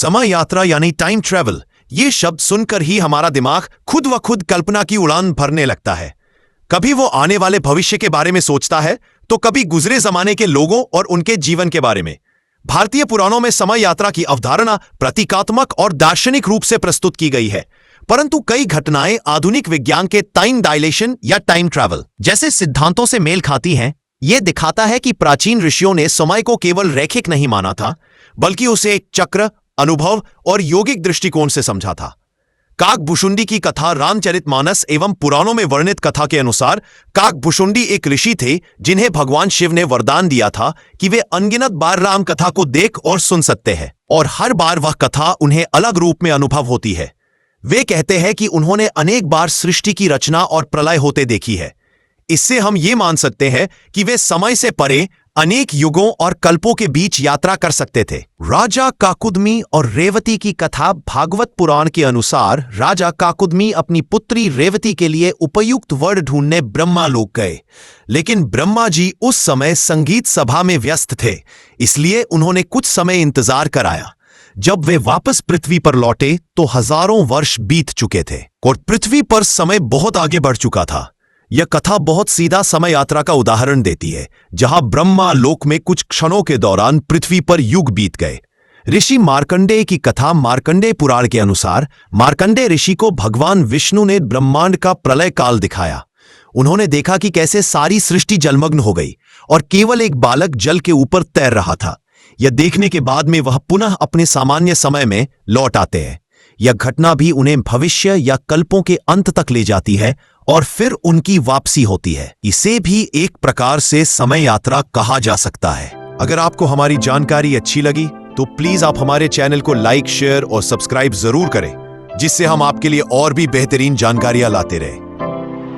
समय यात्रा यानी टाइम ट्रेवल, ये शब्द सुनकर ही हमारा दिमाग खुद व खुद कल्पना की उड़ान भरने लगता है। कभी वो आने वाले भविष्य के बारे में सोचता है तो कभी गुजरे जमाने के लोगों और उनके जीवन के बारे में। भारतीय पुराणों में समय यात्रा की अवधारणा प्रतीकात्मक और दार्शनिक रूप से प्रस्तुत की गई है, परंतु कई घटनाएं आधुनिक विज्ञान के टाइम डायलेशन या टाइम ट्रैवल जैसे सिद्धांतों से मेल खाती हैं। यह दिखाता है कि प्राचीन ऋषियों ने समय को केवल रैखिक नहीं माना था, बल्कि उसे एक चक्र, अनुभव और योगिक दृष्टिकोण से समझा था। काकभुशुंडी की कथा रामचरितमानस एवं पुराणों में वर्णित कथा के अनुसार काकभुशुंडी एक ऋषि थे जिन्हें भगवान शिव ने वरदान दिया था कि वे अनगिनत बार राम कथा को देख और सुन सकते हैं और हर बार वह कथा उन्हें अलग रूप में अनुभव होती है। वे कहते हैं कि उन्होंने अनेक बार सृष्टि की रचना और प्रलय होते देखी है। इससे हम ये मान सकते हैं कि वे समय से परे अनेक युगों और कल्पों के बीच यात्रा कर सकते थे। राजा काकुदमी और रेवती की कथा भागवत पुराण के अनुसार राजा काकुदमी अपनी पुत्री रेवती के लिए उपयुक्त वर ढूंढने ब्रह्मा लोक गए, लेकिन ब्रह्मा जी उस समय संगीत सभा में व्यस्त थे, इसलिए उन्होंने कुछ समय इंतजार कराया। जब वे वापस पृथ्वी पर लौटे तो हजारों वर्ष बीत चुके थे और पृथ्वी पर समय बहुत आगे बढ़ चुका था। यह कथा बहुत सीधा समय यात्रा का उदाहरण देती है, जहां ब्रह्मा लोक में कुछ क्षणों के दौरान पृथ्वी पर युग बीत गए। ऋषि मार्कंडेय की कथा मार्कंडेय पुराण के अनुसार मार्कंडेय ऋषि को भगवान विष्णु ने ब्रह्मांड का प्रलय काल दिखाया। उन्होंने देखा कि कैसे सारी सृष्टि जलमग्न हो गई और केवल एक बालक जल के ऊपर तैर रहा था। यह देखने के बाद में वह पुनः अपने सामान्य समय में लौट आते हैं। यह घटना भी उन्हें भविष्य या कल्पों के अंत तक ले जाती है और फिर उनकी वापसी होती है। इसे भी एक प्रकार से समय यात्रा कहा जा सकता है। अगर आपको हमारी जानकारी अच्छी लगी तो प्लीज आप हमारे चैनल को लाइक, शेयर और सब्सक्राइब जरूर करें, जिससे हम आपके लिए और भी बेहतरीन जानकारियां लाते रहें।